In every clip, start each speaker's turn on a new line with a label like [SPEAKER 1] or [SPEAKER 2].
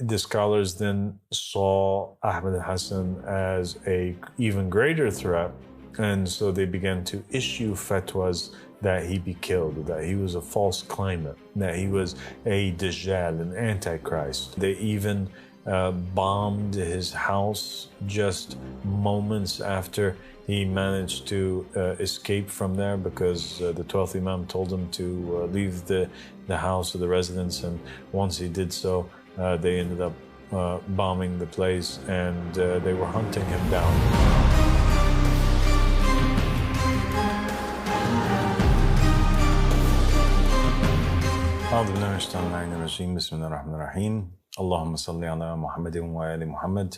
[SPEAKER 1] the scholars then saw Ahmed al-Hassan as a even greater threat, and so they began to issue fatwas that he be killed, that he was a false claimant, that he was a Dajjal, an Antichrist. They even bombed his house just moments after he managed to escape from there, because the 12th Imam told him to leave the house or the residence, and once he did so, they ended up bombing the place, and they were hunting him down. أعوذ بالله من الشيطان اللعين الرجيم بسم الله الرحمن الرحيم اللهم صل على محمد وآل محمد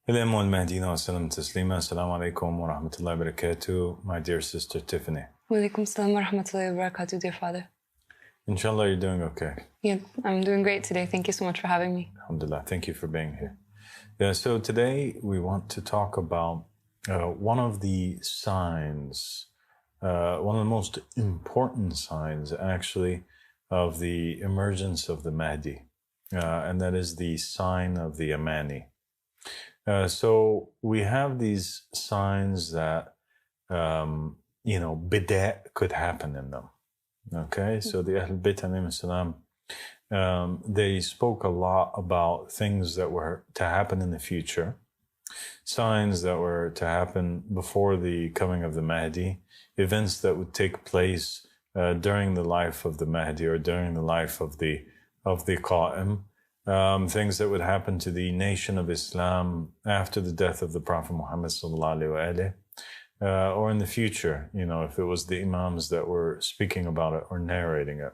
[SPEAKER 1] الإمام والمهديين وسلم تسليما. Assalamu alaikum wa rahmatullahi wa barakatuh, my dear sister Tiffany.
[SPEAKER 2] Wa alaikum assalam wa rahmatullahi wa barakatuh, dear father.
[SPEAKER 1] Inshallah, you're doing okay.
[SPEAKER 2] Yeah, I'm doing great today. Thank you so much for having me.
[SPEAKER 1] Alhamdulillah, thank you for being here. Yeah, so today we want to talk about one of the signs, one of the most important signs actually, of the emergence of the Mahdi, and that is the sign of the Yemani. So we have these signs that, bida' could happen in them. Okay, so the Ahl Bayt alayhim salam, they spoke a lot about things that were to happen in the future, signs that were to happen before the coming of the Mahdi, events that would take place during the life of the Mahdi or during the life of the Qa'im, things that would happen to the nation of Islam after the death of the Prophet Muhammad sallallahu alaihi wasallam, or in the future, if it was the Imams that were speaking about it or narrating it.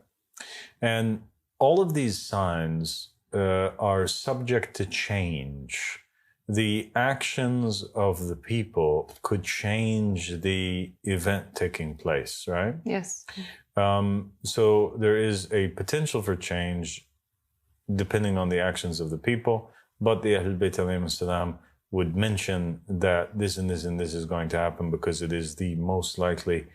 [SPEAKER 1] And all of these signs are subject to change. The actions of the people could change the event taking place, right?
[SPEAKER 2] Yes.
[SPEAKER 1] So there is a potential for change depending on the actions of the people, but the Ahl Bayt alayhim salam would mention that this and this and this is going to happen because it is the most likely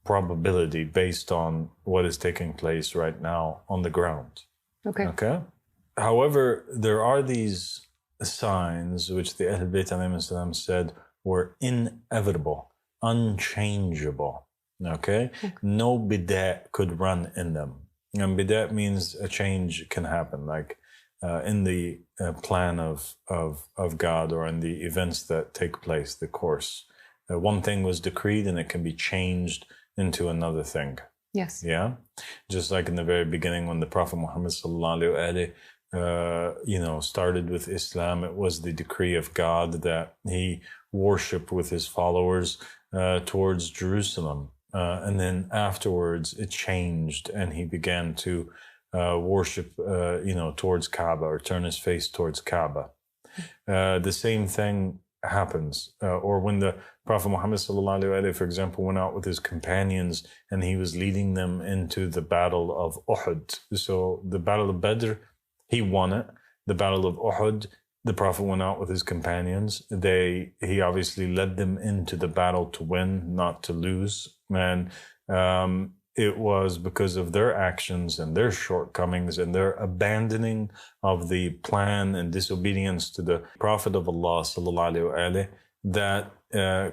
[SPEAKER 1] probability based on what is taking place right now on the ground. Okay. However, there are these signs which the Ahl Bayt alayhim salam said were inevitable, unchangeable. Okay? No bida' could run in them. And bida' means a change can happen, like in the plan of God or in the events that take place, the course. One thing was decreed and it can be changed into another thing.
[SPEAKER 2] Yes.
[SPEAKER 1] Yeah? Just like in the very beginning when the Prophet Muhammad sallallahu alaihi started with Islam, it was the decree of God that he worshipped with his followers towards Jerusalem. And then afterwards it changed and he began to worship, towards Kaaba, or turn his face towards Kaaba. The same thing happens. Or when the Prophet Muhammad sallallahu alaihi wasallam, for example, went out with his companions and he was leading them into the battle of Uhud. So the battle of Badr, he won it. The battle of Uhud, the Prophet went out with his companions. He obviously led them into the battle to win, not to lose. And it was because of their actions and their shortcomings and their abandoning of the plan and disobedience to the Prophet of Allah sallallahu alaihi wasallam that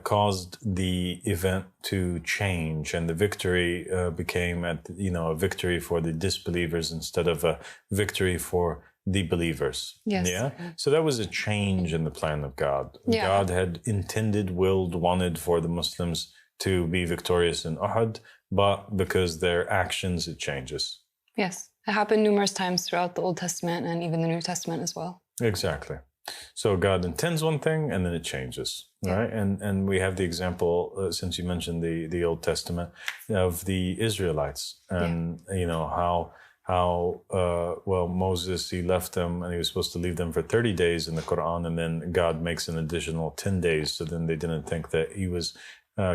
[SPEAKER 1] caused the event to change, and the victory became a victory for the disbelievers instead of a victory for the believers.
[SPEAKER 2] Yes.
[SPEAKER 1] Yeah. So that was a change in the plan of God.
[SPEAKER 2] Yeah.
[SPEAKER 1] God had intended, willed, wanted for the Muslims to be victorious in Uhud, but because their actions, it changes.
[SPEAKER 2] Yes. It happened numerous times throughout the Old Testament and even the New Testament as well.
[SPEAKER 1] Exactly. So God intends one thing and then it changes, right? And we have the example, since you mentioned the Old Testament, of the Israelites and, how Moses, he left them and he was supposed to leave them for 30 days in the Quran, and then God makes an additional 10 days. So then they didn't think that he was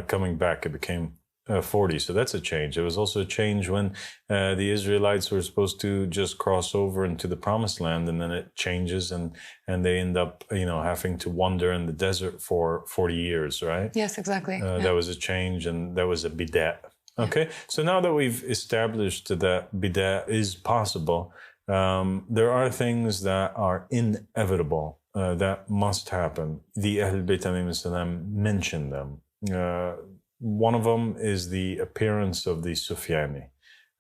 [SPEAKER 1] coming back. It became 40. So that's a change. It was also a change when the Israelites were supposed to just cross over into the promised land, and then it changes and they end up, having to wander in the desert for 40 years, right?
[SPEAKER 2] Yes, exactly.
[SPEAKER 1] That was a change, and that was a bida'. Okay, so now that we've established that bida' is possible, there are things that are inevitable, that must happen. The Ahlul Bayt alayhim salam mentioned them. One of them is the appearance of the Sufyani.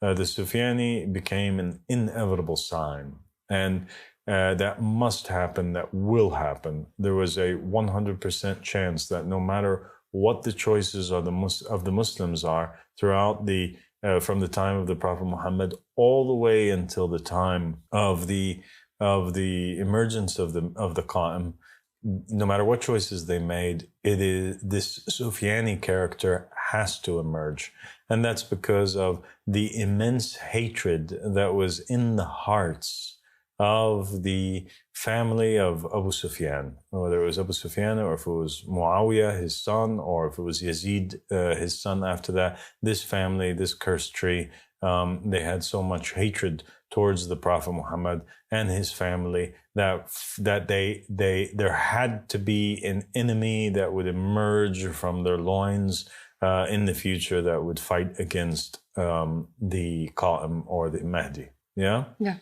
[SPEAKER 1] The Sufyani became an inevitable sign, and that must happen, that will happen. There was a 100% chance that no matter what the choices of the Muslims are throughout from the time of the Prophet Muhammad all the way until the time of the emergence of the Qa'im, no matter what choices they made, this Sufyani character has to emerge. And that's because of the immense hatred that was in the hearts of the family of Abu Sufyan, whether it was Abu Sufyan or if it was Muawiyah, his son, or if it was Yazid, his son after that. This family, this cursed tree, they had so much hatred towards the Prophet Muhammad and his family that there had to be an enemy that would emerge from their loins in the future that would fight against the Qa'im or the Mahdi. Yeah?
[SPEAKER 2] Yeah.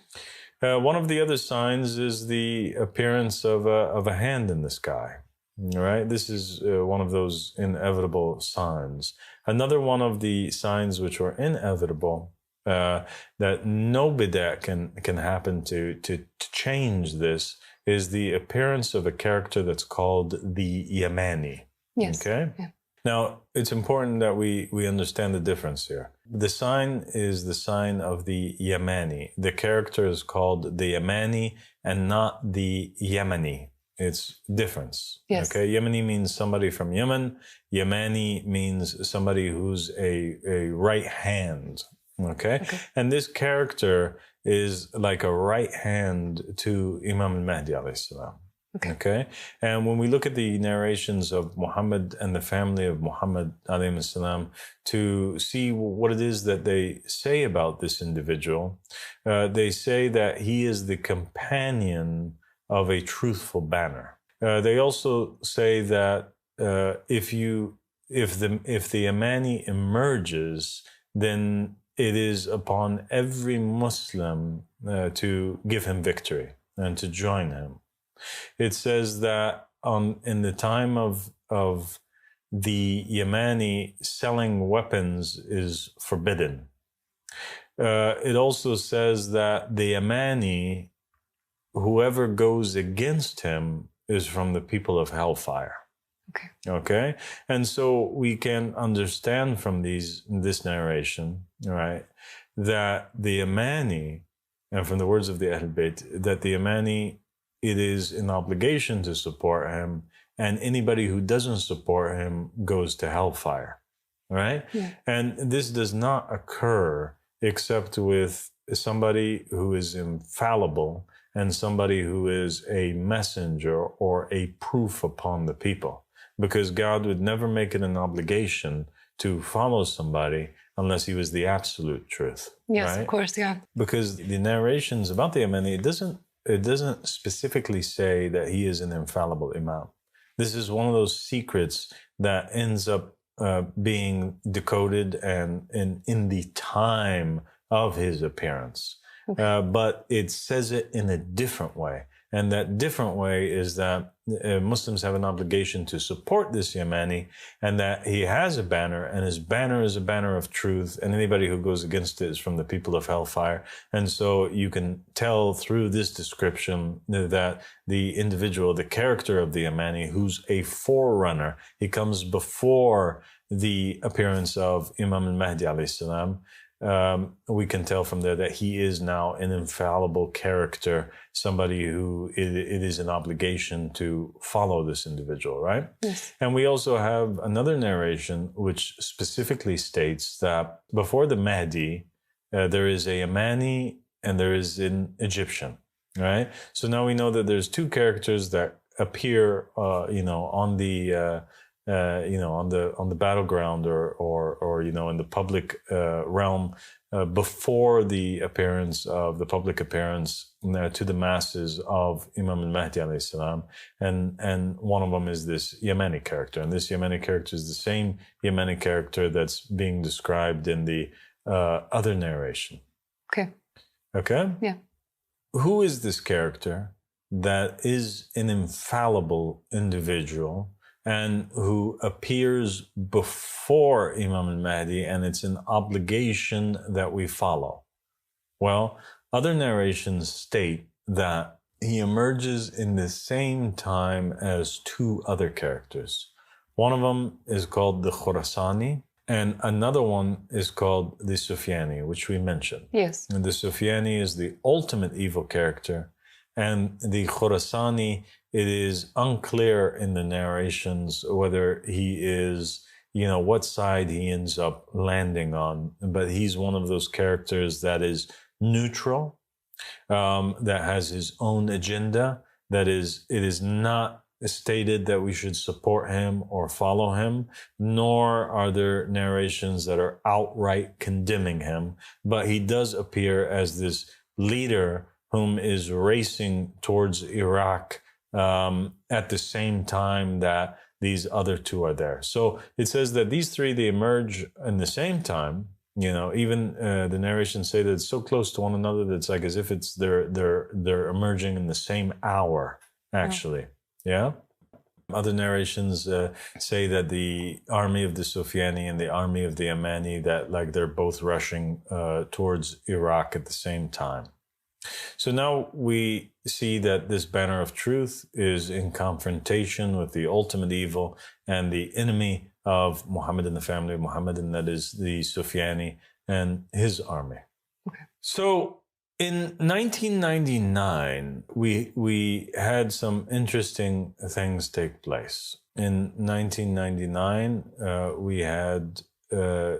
[SPEAKER 1] One of the other signs is the appearance of a hand in the sky. All right, this is one of those inevitable signs. Another one of the signs which were inevitable, that no bidah can happen to change this, is the appearance of a character that's called the Yemani.
[SPEAKER 2] Yes.
[SPEAKER 1] Okay.
[SPEAKER 2] Yeah.
[SPEAKER 1] Now, it's important that we understand the difference here. The sign is the sign of the Yemani. The character is called the Yemani and not the Yemeni. It's difference.
[SPEAKER 2] Yes.
[SPEAKER 1] Okay. Yemeni means somebody from Yemen. Yemani means somebody who's a right hand. Okay? And this character is like a right hand to Imam al-Mahdi alayhi salam. Okay. And when we look at the narrations of Muhammad and the family of Muhammad alayhi salam to see what it is that they say about this individual, they say that he is the companion of a truthful banner. They also say that if the Yemani emerges, then it is upon every Muslim to give him victory and to join him. It says that in the time of the Yemani, selling weapons is forbidden. It also says that the Yemani, whoever goes against him, is from the people of hellfire. Okay. And so we can understand from this narration, right, that the Yemani, and from the words of the Ahlul Bayt, that the Yemani, it is an obligation to support him, and anybody who doesn't support him goes to hellfire, right? Yeah. And this does not occur except with somebody who is infallible and somebody who is a messenger or a proof upon the people. Because God would never make it an obligation to follow somebody unless he was the absolute truth.
[SPEAKER 2] Yes,
[SPEAKER 1] right?
[SPEAKER 2] Of course, yeah.
[SPEAKER 1] Because the narrations about the Yemeni, it doesn't specifically say that he is an infallible imam. This is one of those secrets that ends up being decoded and in the time of his appearance. But it says it in a different way. And that different way is that Muslims have an obligation to support this Yemani, and that he has a banner, and his banner is a banner of truth, and anybody who goes against it is from the people of hellfire. And so you can tell through this description that the individual, the character of the Yemani, who's a forerunner, he comes before the appearance of Imam al-Mahdi alayhi salam. We can tell from there that he is now an infallible character, somebody who it is an obligation to follow this individual, right? Yes. And we also have another narration which specifically states that before the Mahdi, there is a Yemani and there is an Egyptian, right? So now we know that there's two characters that appear, on the on the battleground or in the public realm before the public appearance to the masses of Imam al-Mahdi alayhi salam, and one of them is this Yemeni character, and this Yemeni character is the same Yemeni character that's being described in the other narration.
[SPEAKER 2] Okay.
[SPEAKER 1] Okay.
[SPEAKER 2] Yeah.
[SPEAKER 1] who is this character that is an infallible individual and who appears before Imam al-Mahdi, and it's an obligation that we follow? Well, other narrations state that he emerges in the same time as two other characters. One of them is called the Khurasani, and another one is called the Sufyani, which we mentioned.
[SPEAKER 2] Yes.
[SPEAKER 1] And the Sufyani is the ultimate evil character, and the Khurasani, it is unclear in the narrations whether he is, what side he ends up landing on, but he's one of those characters that is neutral, that has his own agenda, it is not stated that we should support him or follow him, nor are there narrations that are outright condemning him, but he does appear as this leader whom is racing towards Iraq at the same time that these other two are there. So it says that these three, they emerge in the same time. Even the narrations say that it's so close to one another that it's like as if they're emerging in the same hour, actually. Yeah. Other narrations say that the army of the Sufyani and the army of the Yemani, that like they're both rushing towards Iraq at the same time. So now we see that this banner of truth is in confrontation with the ultimate evil and the enemy of Muhammad and the family of Muhammad, and that is the Sufyani and his army.
[SPEAKER 2] Okay.
[SPEAKER 1] So in 1999, we had some interesting things take place. In 1999, we had a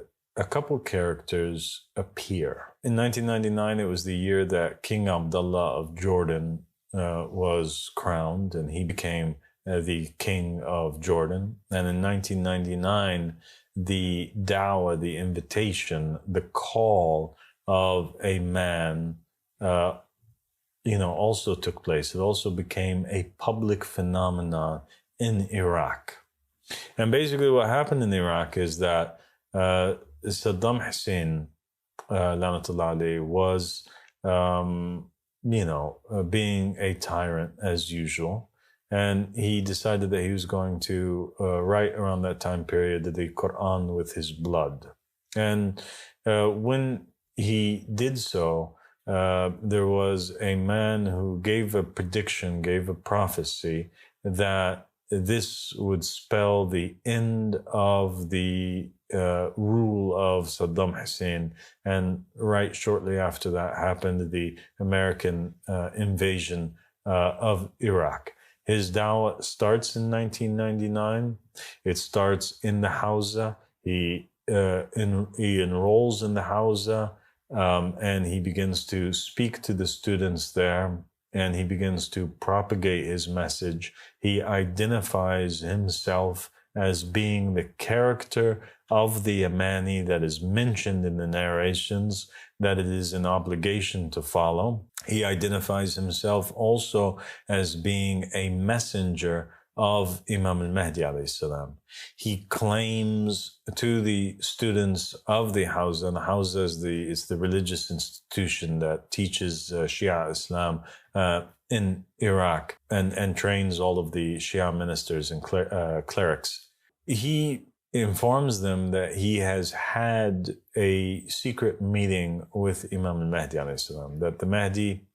[SPEAKER 1] couple characters appear. In 1999, it was the year that King Abdullah of Jordan was crowned, and he became the king of Jordan. And in 1999, the dawah, the invitation, the call of a man, also took place. It also became a public phenomenon in Iraq. And basically what happened in Iraq is that Saddam Hussein, Lanatullah alayhi, was, being a tyrant as usual. And he decided that he was going to write around that time period the Quran with his blood. And when he did so, there was a man who gave a prediction, gave a prophecy that this would spell the end of the rule of Saddam Hussein. And right shortly after that happened the American invasion of Iraq. His dawah starts in 1999. It starts in the Hawza. He enrolls in the Hawza, and he begins to speak to the students there, and he begins to propagate his message. He identifies himself as being the character of the Yemani that is mentioned in the narrations, that it is an obligation to follow. He identifies himself also as being a messenger of Imam al-Mahdi alayhi salam. He claims to the students of the Hawza, and the Hawza is the religious institution that teaches Shia Islam in Iraq and trains all of the Shia ministers and clerics. He informs them that he has had a secret meeting with Imam al-Mahdi alayhi salam, that the Mahdi,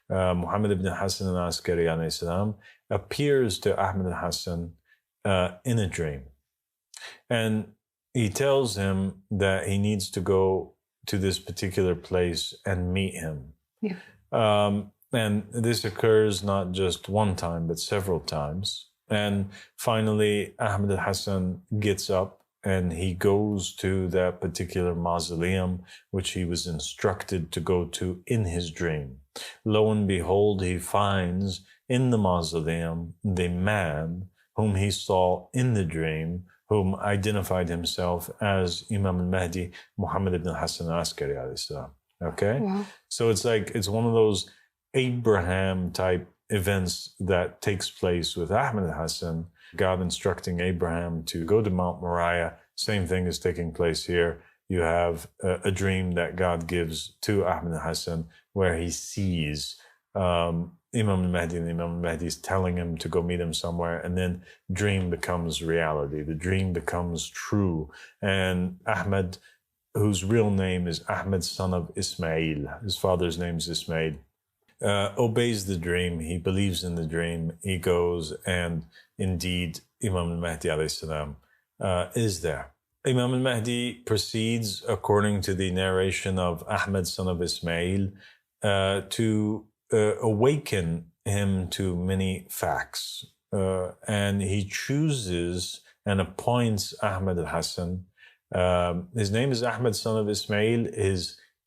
[SPEAKER 1] Muhammad ibn Hassan al-Askari alayhi salam, appears to Ahmad al-Hassan in a dream. And he tells him that he needs to go to this particular place and meet him.
[SPEAKER 2] Yeah.
[SPEAKER 1] And this occurs not just one time, but several times. And finally, Ahmad al-Hassan gets up and he goes to that particular mausoleum, which he was instructed to go to in his dream. Lo and behold, he finds in the mausoleum the man whom he saw in the dream, whom identified himself as Imam al-Mahdi, Muhammad ibn Hassan al-Askari alayhi salam. Okay?
[SPEAKER 2] Wow.
[SPEAKER 1] So it's one of those Abraham type events that takes place with Ahmad al-Hassan, God instructing Abraham to go to Mount Moriah. Same thing is taking place here. You have a dream that God gives to Ahmad al-Hassan where he sees Imam al-Mahdi, and Imam al-Mahdi is telling him to go meet him somewhere, and then dream becomes reality. The dream becomes true. And Ahmed, whose real name is Ahmed, son of Ismail, his father's name is Ismail, obeys the dream. He believes in the dream. He goes, and indeed, Imam al-Mahdi alayhi salam is there. Imam al-Mahdi proceeds, according to the narration of Ahmed, son of Ismail, to awaken him to many facts. And he chooses and appoints Ahmed al-Hassan. His name is Ahmed, son of Ismail.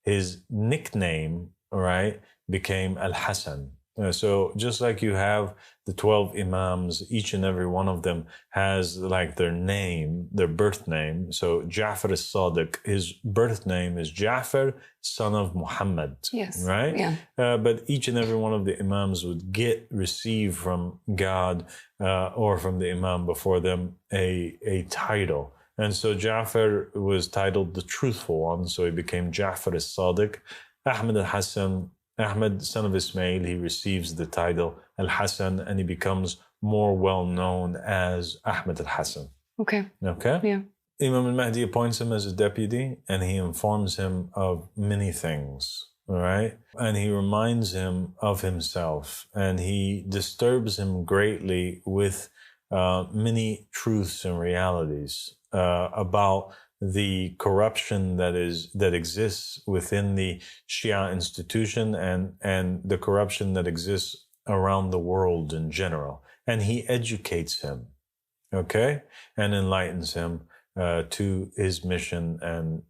[SPEAKER 1] His nickname, right, became Al-Hassan. So just like you have the 12 Imams, each and every one of them has like their name, their birth name. So Ja'far as-Sadiq, his birth name is Ja'far, son of Muhammad.
[SPEAKER 2] Yes.
[SPEAKER 1] Right?
[SPEAKER 2] Yeah.
[SPEAKER 1] But each and every one of the Imams would receive from God or from the Imam before them a title. And so Ja'far was titled the Truthful One. So he became Ja'far as-Sadiq. Ahmed al-Hassan, Ahmed, son of Ismail, he receives the title Al-Hassan, and he becomes more well known as Ahmed al-Hassan.
[SPEAKER 2] Okay.
[SPEAKER 1] Okay?
[SPEAKER 2] Yeah.
[SPEAKER 1] Imam al-Mahdi appoints him as a deputy, and he informs him of many things, all right? And he reminds him of himself, and he disturbs him greatly with many truths and realities about the corruption that exists within the Shia institution and the corruption that exists around the world in general. And he educates him, okay, and enlightens him to his mission and,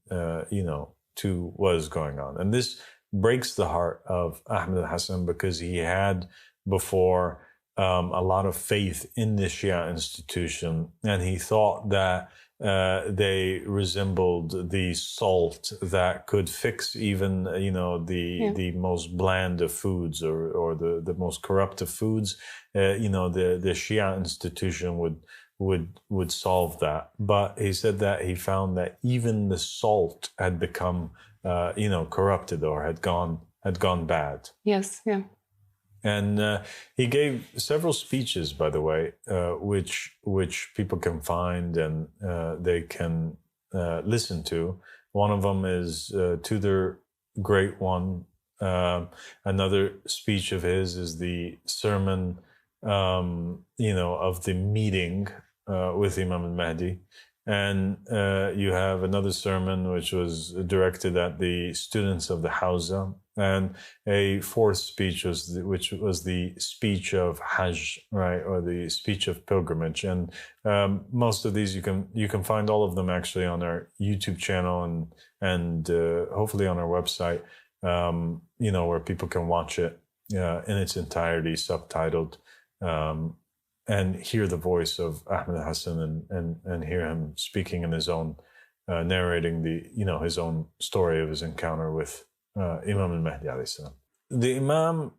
[SPEAKER 1] to what is going on. And this breaks the heart of Ahmed al-Hassan because he had before a lot of faith in the Shia institution, and he thought that they resembled the salt that could fix even, the most bland of foods or the most corrupt of foods. The Shia institution would solve that. But he said that he found that even the salt had become, corrupted or had gone bad.
[SPEAKER 2] Yes. Yeah.
[SPEAKER 1] And he gave several speeches, by the way, which people can find and they can listen to. One of them is To the Great One. Another speech of his is the sermon, of the meeting with Imam al-Mahdi. And you have another sermon which was directed at the students of the Hawza. And a fourth speech which was the speech of Hajj, right, or the speech of pilgrimage. And most of these you can find all of them actually on our YouTube channel and hopefully on our website, where people can watch it in its entirety, subtitled, and hear the voice of Ahmed Hassan and hear him speaking in his own, narrating his own story of his encounter with Imam al-Mahdi alayhi salam. The Imam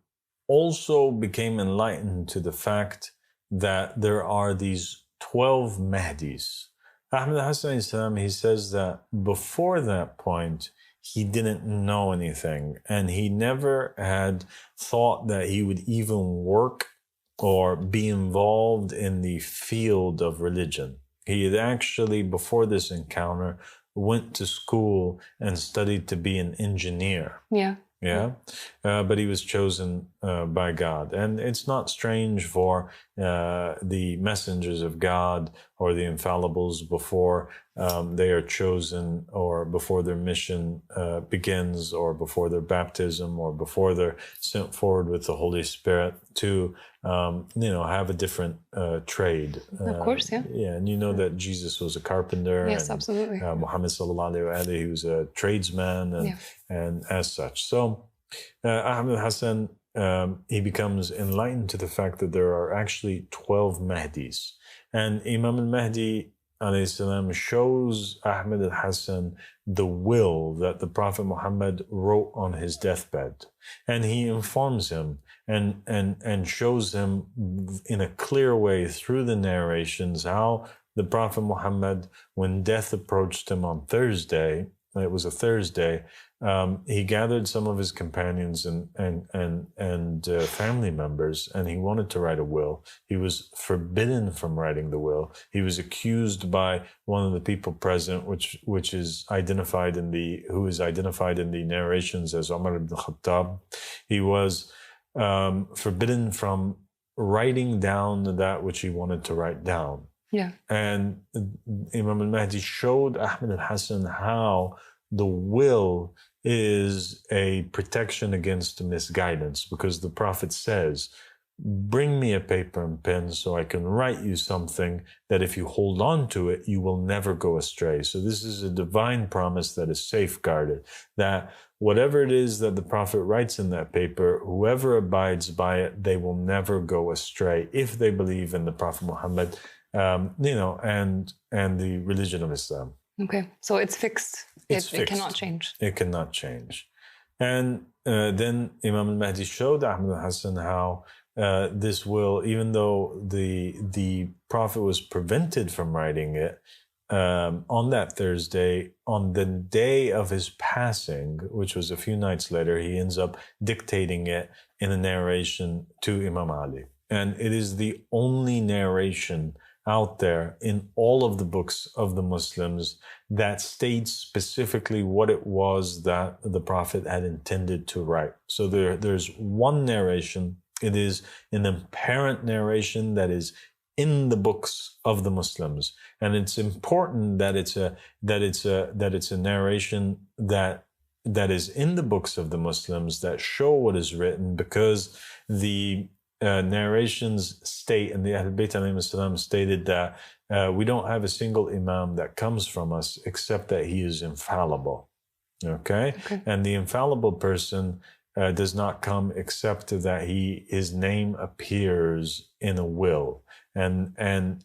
[SPEAKER 1] also became enlightened to the fact that there are these 12 Mahdis. Ahmed Hassan alayhi salam, he says that before that point, he didn't know anything, and he never had thought that he would even work or be involved in the field of religion. He had actually, before this encounter, went to school and studied to be an engineer.
[SPEAKER 2] Yeah.
[SPEAKER 1] Yeah. But he was chosen by God. And it's not strange for the messengers of God or the infallibles before they are chosen or before their mission begins or before their baptism or before they're sent forward with the Holy Spirit to, have a different trade.
[SPEAKER 2] Of course, yeah.
[SPEAKER 1] Yeah, and that Jesus was a carpenter.
[SPEAKER 2] Yes,
[SPEAKER 1] and,
[SPEAKER 2] absolutely.
[SPEAKER 1] Muhammad sallallahu alaihi wasallam, he was a tradesman and as such. So Ahmed Hassan, he becomes enlightened to the fact that there are actually 12 Mahdis. And Imam al-Mahdi alayhi salam shows Ahmed al-Hassan the will that the Prophet Muhammad wrote on his deathbed. And he informs him and shows him in a clear way through the narrations how the Prophet Muhammad, when death approached him on Thursday, it was a Thursday, he gathered some of his companions and family members, and he wanted to write a will. He was forbidden from writing the will. He was accused by one of the people present, which is identified in the narrations as Umar ibn Khattab. He was forbidden from writing down that which he wanted to write down.
[SPEAKER 2] Yeah.
[SPEAKER 1] And Imam al-Mahdi showed Ahmed al-Hassan how the will is a protection against misguidance, because the Prophet says, bring me a paper and pen so I can write you something that if you hold on to it, you will never go astray. So this is a divine promise that is safeguarded, that whatever it is that the Prophet writes in that paper, whoever abides by it, they will never go astray if they believe in the Prophet Muhammad, and the religion of Islam.
[SPEAKER 2] Okay, so it's fixed. It cannot change.
[SPEAKER 1] It cannot change. And then Imam al-Mahdi showed Ahmed al-Hassan how this will, even though the Prophet was prevented from writing it, on that Thursday, on the day of his passing, which was a few nights later, he ends up dictating it in a narration to Imam Ali. And it is the only narration out there in all of the books of the Muslims that states specifically what it was that the Prophet had intended to write. So there's one narration. It is an apparent narration that is in the books of the Muslims, and it's important that it's a narration that is in the books of the Muslims that show what is written, because the narrations state, and the Ahl Bayt alayhim salam stated that we don't have a single imam that comes from us except that he is infallible. Okay? And the infallible person does not come except that his name appears in a will, and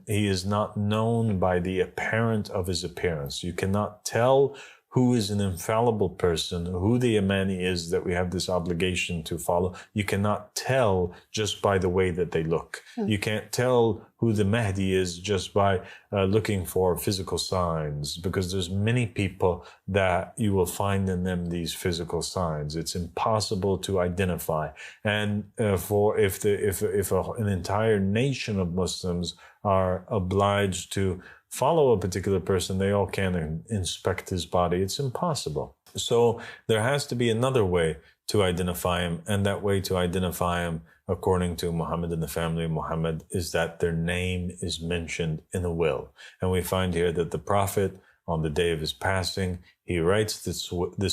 [SPEAKER 1] he is not known by the apparent of his appearance. You cannot tell who is an infallible person, who the Yemani is that we have this obligation to follow. You cannot tell just by the way that they look. You can't tell who the Mahdi is just by looking for physical signs, because there's many people that you will find in them these physical signs. It's impossible to identify. And if an entire nation of Muslims are obliged to follow a particular person, they all can inspect his body. It's impossible. So there has to be another way to identify him, and that way to identify him, according to Muhammad and the family of Muhammad, is that their name is mentioned in a will. And we find here that the Prophet, on the day of his passing, he writes this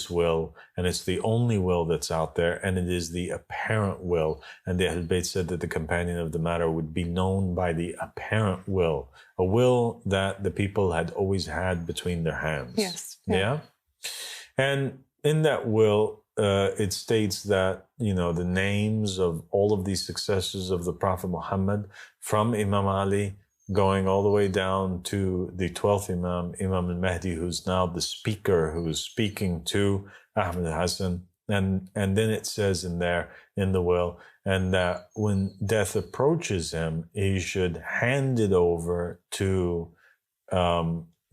[SPEAKER 1] will, and it's the only will that's out there, and it is the apparent will. And the Ahl Bayt said that the companion of the matter would be known by the apparent will, a will that the people had always had between their hands.
[SPEAKER 2] Yes.
[SPEAKER 1] Yeah? And in that will, it states that, the names of all of these successors of the Prophet Muhammad, from Imam Ali, going all the way down to the 12th Imam, Imam al-Mahdi, who's now the speaker, who is speaking to Ahmed al-Hassan. And then it says in the will, and that when death approaches him, he should hand it over to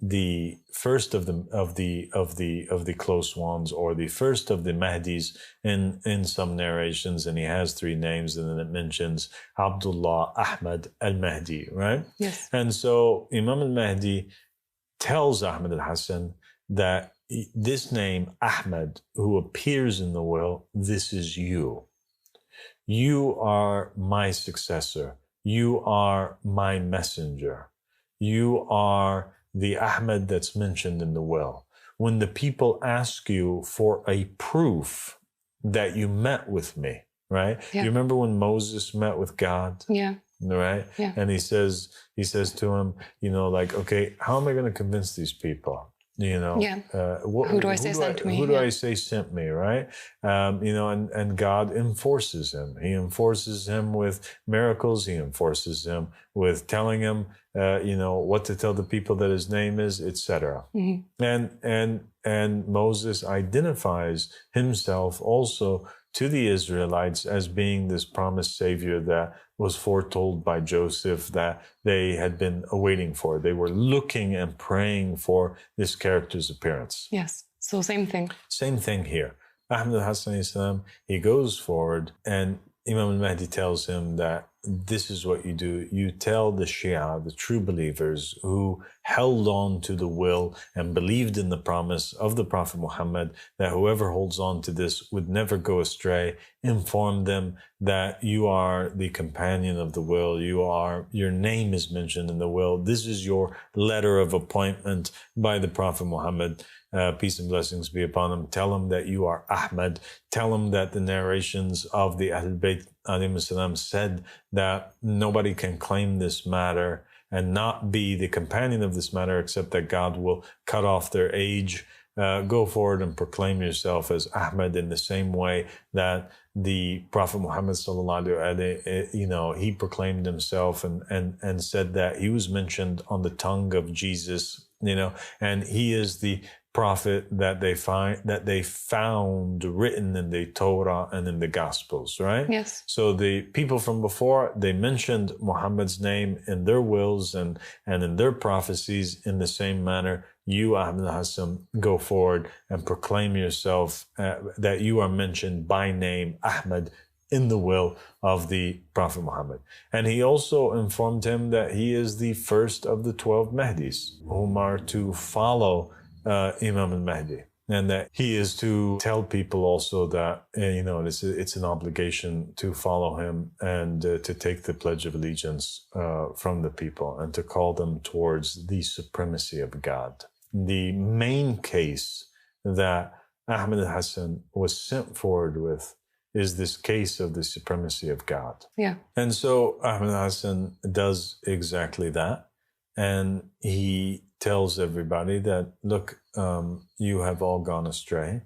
[SPEAKER 1] the first of the close ones, or the first of the Mahdis in some narrations, and he has three names, and then it mentions Abdullah Ahmad al-Mahdi, right?
[SPEAKER 2] Yes.
[SPEAKER 1] And so Imam al-Mahdi tells Ahmed al-Hassan that this name Ahmad, who appears in the will, this is you. You are my successor. You are my messenger. You are the Ahmad that's mentioned in the will. When the people ask you for a proof that you met with me, right?
[SPEAKER 2] Yeah.
[SPEAKER 1] You remember when Moses met with God?
[SPEAKER 2] Yeah.
[SPEAKER 1] Right?
[SPEAKER 2] Yeah.
[SPEAKER 1] And he says to him, okay, how am I going to convince these people?
[SPEAKER 2] Yeah. Who do I say sent me?
[SPEAKER 1] Who do I say sent me, right? And God enforces him. He enforces him with miracles. He enforces him with telling him, what to tell the people that his name is, etc. Mm-hmm. And Moses identifies himself also to the Israelites as being this promised savior that was foretold by Joseph, that they had been awaiting for. They were looking and praying for this character's appearance.
[SPEAKER 2] Yes. So same thing.
[SPEAKER 1] Same thing here. Ahmed al-Hassan, he goes forward and Imam al-Mahdi tells him that this is what you do. You tell the Shia, the true believers who held on to the will and believed in the promise of the Prophet Muhammad, that whoever holds on to this would never go astray. Inform them that you are the companion of the will. Your name is mentioned in the will. This is your letter of appointment by the Prophet Muhammad. Peace and blessings be upon him. Tell him that you are Ahmad. Tell him that the narrations of the Ahlul Bayt alayhim salam said that nobody can claim this matter and not be the companion of this matter except that God will cut off their age. Go forward and proclaim yourself as Ahmad in the same way that the Prophet Muhammad sallallahu alaihi wasallam, he proclaimed himself and said that he was mentioned on the tongue of Jesus, and he is the prophet that they found written in the Torah and in the Gospels, right?
[SPEAKER 2] Yes.
[SPEAKER 1] So the people from before, they mentioned Muhammad's name in their wills and in their prophecies in the same manner. You, Ahmed al-Hassan, go forward and proclaim yourself that you are mentioned by name, Ahmad, in the will of the Prophet Muhammad. And he also informed him that he is the first of the 12 Mahdis whom are to follow Imam al-Mahdi, and that he is to tell people also that, it's an obligation to follow him and to take the Pledge of Allegiance from the people and to call them towards the supremacy of God. The main case that Ahmed al-Hassan was sent forward with is this case of the supremacy of God.
[SPEAKER 2] Yeah.
[SPEAKER 1] And so Ahmed al-Hassan does exactly that. And he tells everybody that, look, you have all gone astray.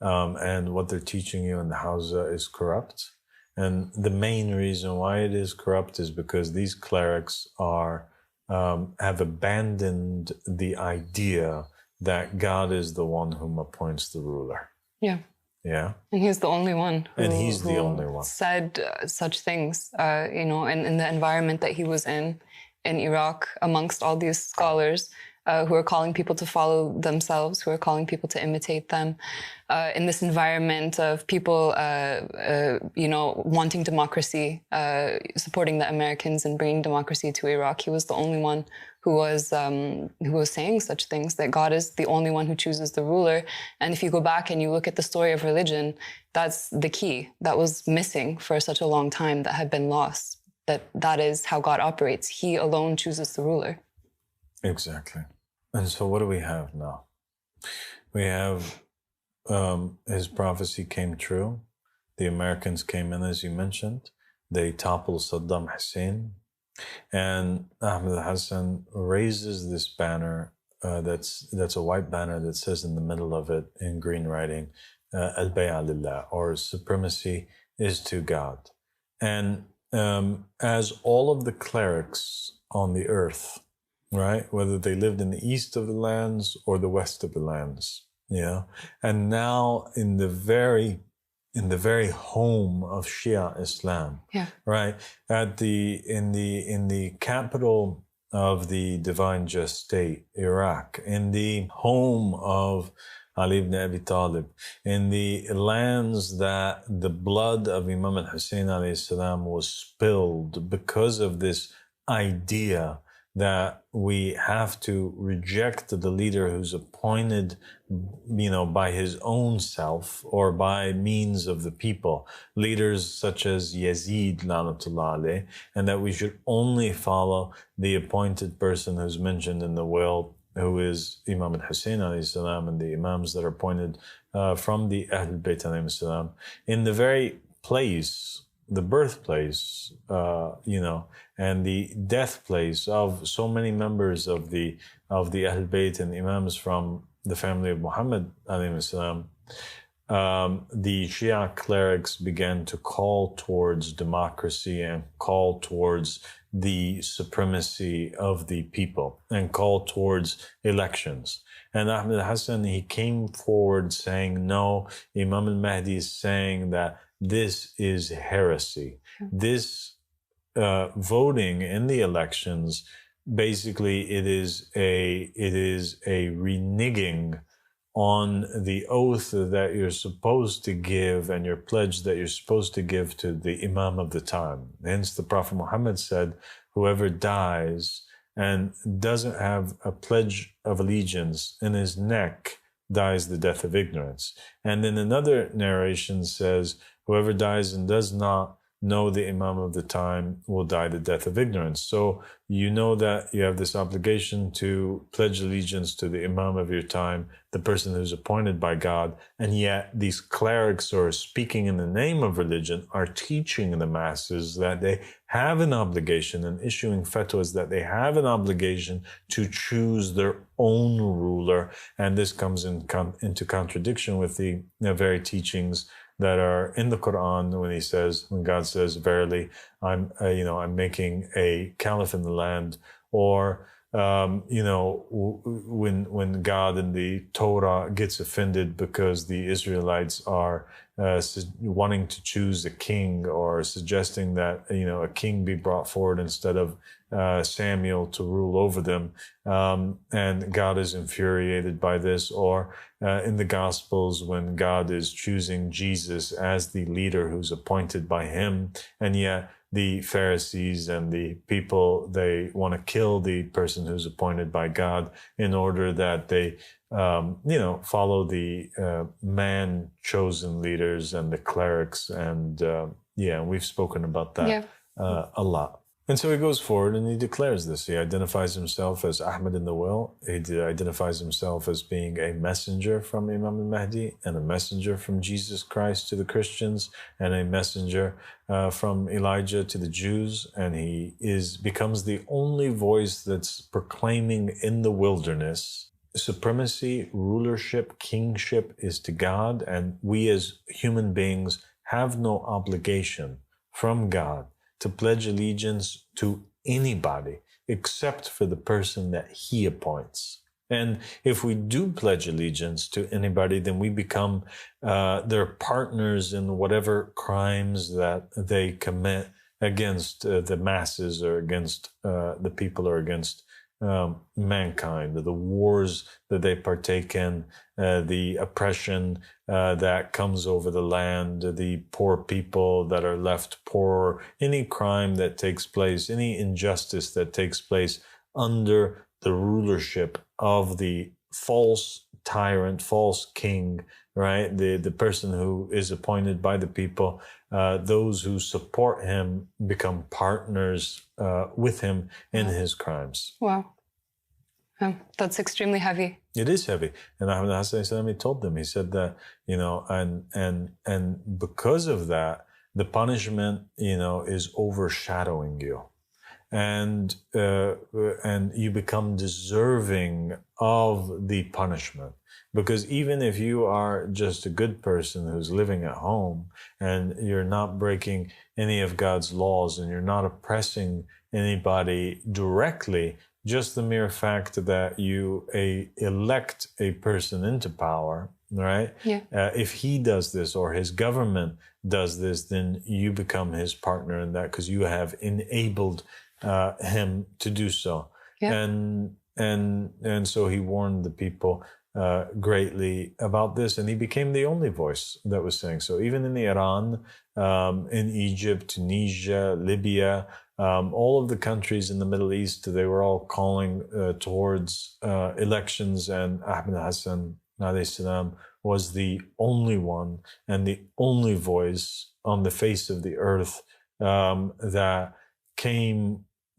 [SPEAKER 1] And what they're teaching you in the Hawza is corrupt. And the main reason why it is corrupt is because these clerics have abandoned the idea that God is the one whom appoints the ruler.
[SPEAKER 2] Yeah.
[SPEAKER 1] Yeah.
[SPEAKER 2] And he's the only one
[SPEAKER 1] who
[SPEAKER 2] said such things, in the environment that he was in Iraq, amongst all these scholars who are calling people to follow themselves, who are calling people to imitate them, in this environment of people, wanting democracy, supporting the Americans and bringing democracy to Iraq. He was the only one who was saying such things, that God is the only one who chooses the ruler. And if you go back and you look at the story of religion, that's the key that was missing for such a long time, that had been lost. That is how God operates. He alone chooses the ruler.
[SPEAKER 1] Exactly. And so what do we have now? We have his prophecy came true. The Americans came in, as you mentioned. They toppled Saddam Hussein. And Ahmed al-Hassan raises this banner that's a white banner that says in the middle of it in green writing, Al-Bay'a Lillah, or supremacy is to God. And as all of the clerics on the earth, right, whether they lived in the east of the lands or the west of the lands, and now in the very home of Shia Islam, right, in the capital of the divine just state, Iraq, in the home of Ali ibn Abi Talib, in the lands that the blood of Imam al-Hussein alayhi salam was spilled because of this idea that we have to reject the leader who's appointed, by his own self or by means of the people, leaders such as Yazid, Lanatullah alayh, and that we should only follow the appointed person who's mentioned in the will, who is Imam al-Hussein alayhi salam, and the imams that are appointed from the Ahlul Bayt alayhi salam, in the very place, the birthplace, and the death place of so many members of the Ahlul Bayt and imams from the family of Muhammad alayhi salam, the Shia clerics began to call towards democracy and call towards the supremacy of the people and call towards elections. And Ahmed al-Hassan, he came forward saying, no, Imam al-Mahdi is saying that this is heresy. This voting in the elections, basically it is a reneging on the oath that you're supposed to give and your pledge that you're supposed to give to the Imam of the time. Hence, the Prophet Muhammad said, whoever dies and doesn't have a pledge of allegiance in his neck dies the death of ignorance. And then another narration says, whoever dies and does not know the Imam of the time will die the death of ignorance. So you know that you have this obligation to pledge allegiance to the Imam of your time, the person who's appointed by God, and yet these clerics who are speaking in the name of religion are teaching the masses that they have an obligation and issuing fatwas that they have an obligation to choose their own ruler. And this comes into contradiction with the very teachings that are in the Quran when God says, verily, I'm making a caliph in the land, or, when God in the Torah gets offended because the Israelites are wanting to choose a king, or suggesting that, a king be brought forward instead of Samuel to rule over them. And God is infuriated by this. Or in the Gospels, when God is choosing Jesus as the leader who's appointed by him, and yet the Pharisees and the people, they want to kill the person who's appointed by God in order that they, follow the man-chosen leaders and the clerics. And we've spoken about that a lot. And so he goes forward and he declares this. He identifies himself as Ahmed in the will. He identifies himself as being a messenger from Imam al-Mahdi, and a messenger from Jesus Christ to the Christians, and a messenger from Elijah to the Jews. And he becomes the only voice that's proclaiming in the wilderness supremacy, rulership, kingship is to God. And we as human beings have no obligation from God to pledge allegiance to anybody except for the person that he appoints. And if we do pledge allegiance to anybody, then we become their partners in whatever crimes that they commit against the masses, or against the people, or against mankind, the wars that they partake in, the oppression that comes over the land, the poor people that are left poor, any crime that takes place, any injustice that takes place under the rulership of the false tyrant, false king, right? The person who is appointed by the people, those who support him become partners with him in his crimes.
[SPEAKER 2] Wow. That's extremely heavy.
[SPEAKER 1] It is heavy. And Ahmed Hassan, he told them, he said that, and because of that, the punishment, is overshadowing you. And you become deserving of the punishment. Because even if you are just a good person who's living at home, and you're not breaking any of God's laws, and you're not oppressing anybody directly, just the mere fact that you elect a person into power, right?
[SPEAKER 2] Yeah.
[SPEAKER 1] If he does this, or his government does this, then you become his partner in that, because you have enabled him to do so.
[SPEAKER 2] Yeah.
[SPEAKER 1] And so he warned the people greatly about this, and he became the only voice that was saying so. Even in Iran, in Egypt, Tunisia, Libya, all of the countries in the Middle East, they were all calling towards elections, and Ahmed Hassan alayhi salam was the only one and the only voice on the face of the earth that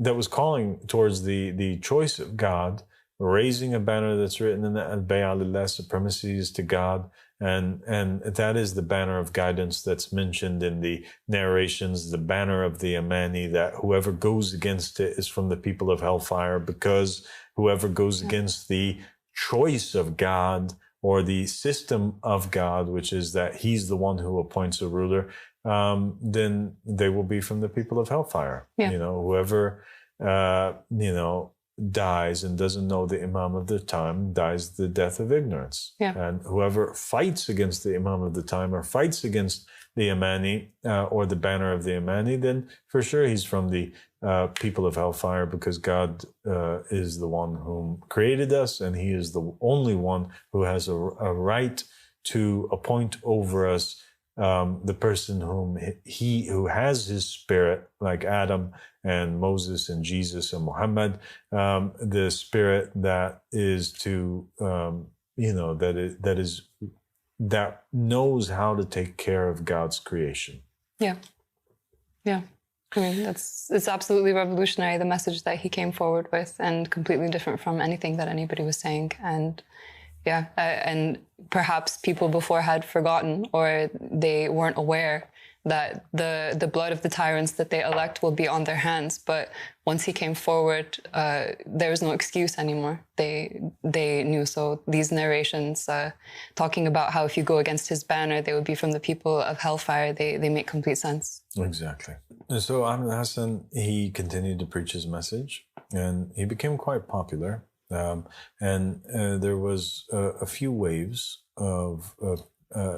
[SPEAKER 1] was calling towards the choice of God, raising a banner that's written in the Al-Bay'a Lillah, supremacy is to God. And that is the banner of guidance that's mentioned in the narrations, the banner of the Yemani, that whoever goes against it is from the people of hellfire, because whoever goes against the choice of God, or the system of God, which is that he's the one who appoints a ruler, then they will be from the people of hellfire.
[SPEAKER 2] Yeah.
[SPEAKER 1] Whoever, dies and doesn't know the Imam of the time dies the death of ignorance.
[SPEAKER 2] Yeah.
[SPEAKER 1] And whoever fights against the Imam of the time or fights against the Yemani or the banner of the Yemani, then for sure he's from the people of hellfire, because God is the one whom created us, and he is the only one who has a right to appoint over us the person who has his spirit, like Adam and Moses and Jesus and Muhammad, the spirit that is to, that knows how to take care of God's creation.
[SPEAKER 2] Yeah. Yeah. I mean, it's absolutely revolutionary, the message that he came forward with, and completely different from anything that anybody was saying. And yeah, and perhaps people before had forgotten, or they weren't aware that the blood of the tyrants that they elect will be on their hands. But once he came forward, there was no excuse anymore. They knew. So these narrations talking about how if you go against his banner, they would be from the people of hellfire, they make complete sense.
[SPEAKER 1] Exactly. And so Ahmed Hassan, he continued to preach his message, and he became quite popular. And there was a few waves of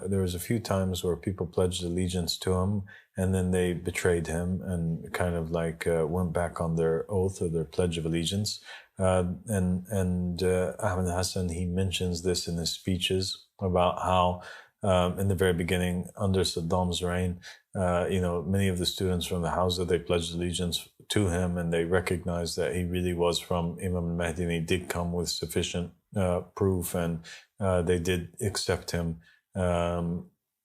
[SPEAKER 1] there was a few times where people pledged allegiance to him, and then they betrayed him and kind of like went back on their oath or their pledge of allegiance. And Ahmed Hassan, he mentions this in his speeches about how in the very beginning, under Saddam's reign, many of the students from the Hausa, they pledged allegiance to him, and they recognized that he really was from Imam al-Mahdi, and he did come with sufficient proof, and they did accept him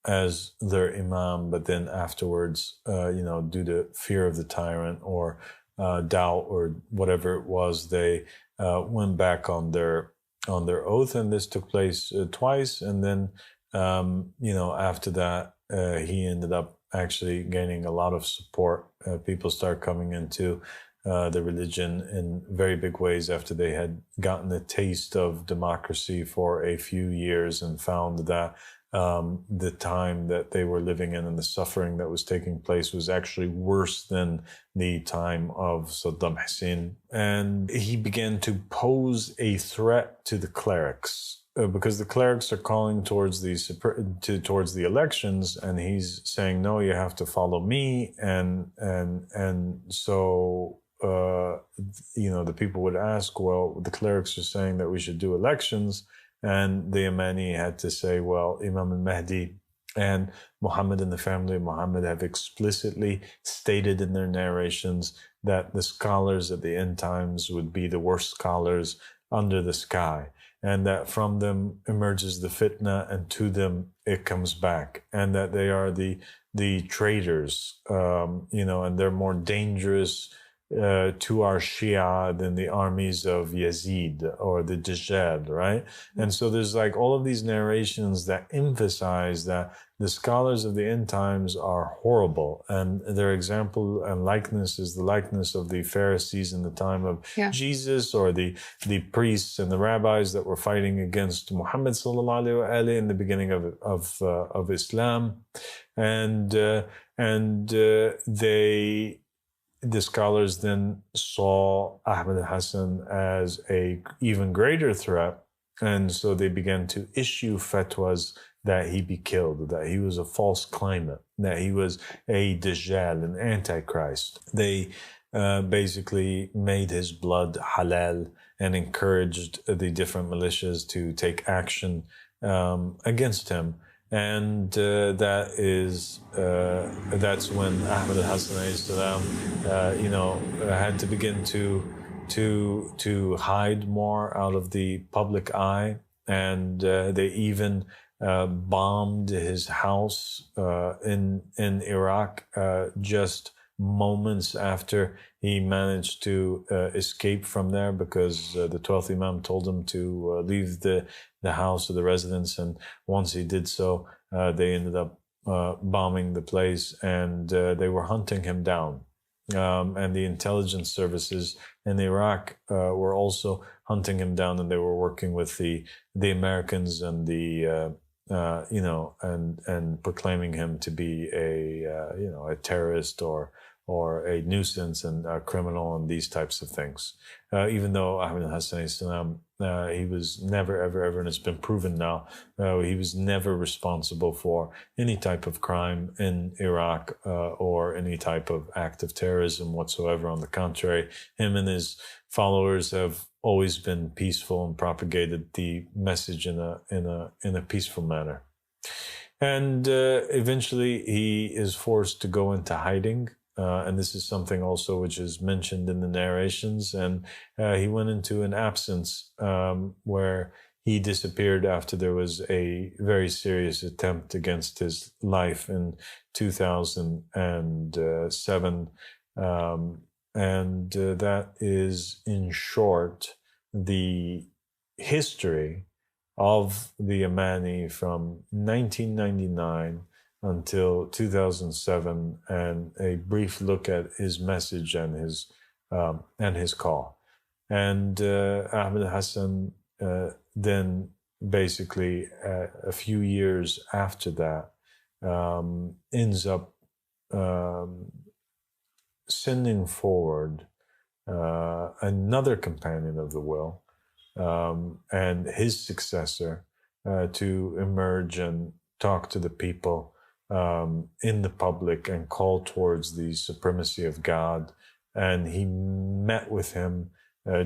[SPEAKER 1] as their imam. But then afterwards, due to fear of the tyrant or doubt or whatever it was, they went back on their oath, and this took place twice. And then after that, he ended up actually gaining a lot of support. People start coming into the religion in very big ways after they had gotten a taste of democracy for a few years and found that the time that they were living in and the suffering that was taking place was actually worse than the time of Saddam Hussein. And he began to pose a threat to the clerics, because the clerics are calling towards the elections, and he's saying, no, you have to follow me. And so the people would ask, well, the clerics are saying that we should do elections. And the Yemani had to say, well, Imam al-Mahdi and Muhammad and the family of Muhammad have explicitly stated in their narrations that the scholars at the end times would be the worst scholars under the sky, and that from them emerges the fitna, and to them it comes back, and that they are the traitors, and they're more dangerous to our Shia than the armies of Yazid or the Dajjal, right? And so there's like all of these narrations that emphasize that the scholars of the end times are horrible, and their example and likeness is the likeness of the Pharisees in the time of Jesus, or the priests and the rabbis that were fighting against Muhammad sallallahu alaihi wasallam in the beginning of Islam, and the scholars then saw Ahmed Hassan as a even greater threat, and so they began to issue fatwas that he be killed, that he was a false claimant, that he was a Dajjal, an antichrist. They basically made his blood halal and encouraged the different militias to take action against him. And that's when Ahmed Hassan had to begin to hide more out of the public eye, and they even bombed his house in Iraq just moments after he managed to escape from there, because the 12th Imam told him to leave the house or the residence, and once he did so, they ended up bombing the place, and they were hunting him down. And the intelligence services in Iraq were also hunting him down, and they were working with the Americans and the and proclaiming him to be a terrorist or or a nuisance and a criminal and these types of things. Even though Ahmed Hassan Salam, he was never, ever, and it's been proven now, he was never responsible for any type of crime in Iraq or any type of act of terrorism whatsoever. On the contrary, him and his followers have always been peaceful and propagated the message in a peaceful manner. And eventually he is forced to go into hiding. And this is something also which is mentioned in the narrations. And he went into an absence where he disappeared after there was a very serious attempt against his life in 2007. And that is, in short, the history of the Yemani from 1999 until 2007, and a brief look at his message and his call. And Ahmed Hassan then basically a few years after that ends up sending forward another companion of the will and his successor to emerge and talk to the people in the public and call towards the supremacy of God. And he met with him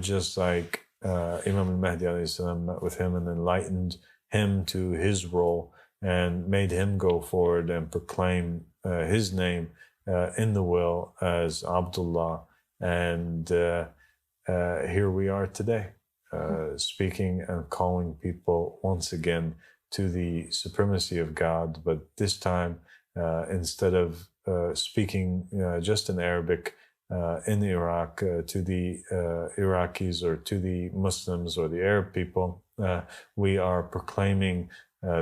[SPEAKER 1] just like Imam al-Mahdi alayhi salam met with him and enlightened him to his role and made him go forward and proclaim his name in the will as Abdullah. And here we are today, speaking and calling people once again to the supremacy of God, but this time, instead of speaking just in Arabic in Iraq to the Iraqis or to the Muslims or the Arab people, we are proclaiming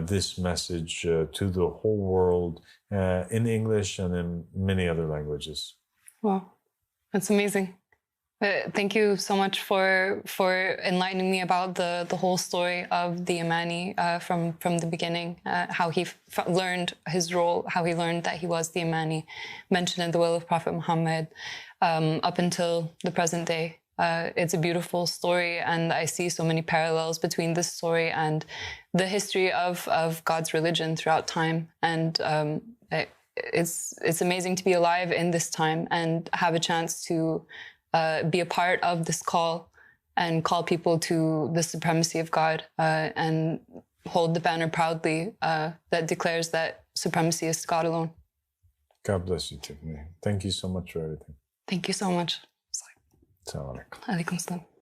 [SPEAKER 1] this message to the whole world in English and in many other languages.
[SPEAKER 2] Wow, that's amazing. Thank you so much for enlightening me about the whole story of the Yemani from the beginning, how he learned his role, how he learned that he was the Yemani, mentioned in the will of Prophet Muhammad, up until the present day. It's a beautiful story, and I see so many parallels between this story and the history of God's religion throughout time. And it's amazing to be alive in this time and have a chance to be a part of this call and call people to the supremacy of God and hold the banner proudly that declares that supremacy is God alone.
[SPEAKER 1] God bless you, Tiffany. Thank you so much for everything.
[SPEAKER 2] Thank you so much.
[SPEAKER 1] Assalamu alaikum.
[SPEAKER 2] Alaikum salam.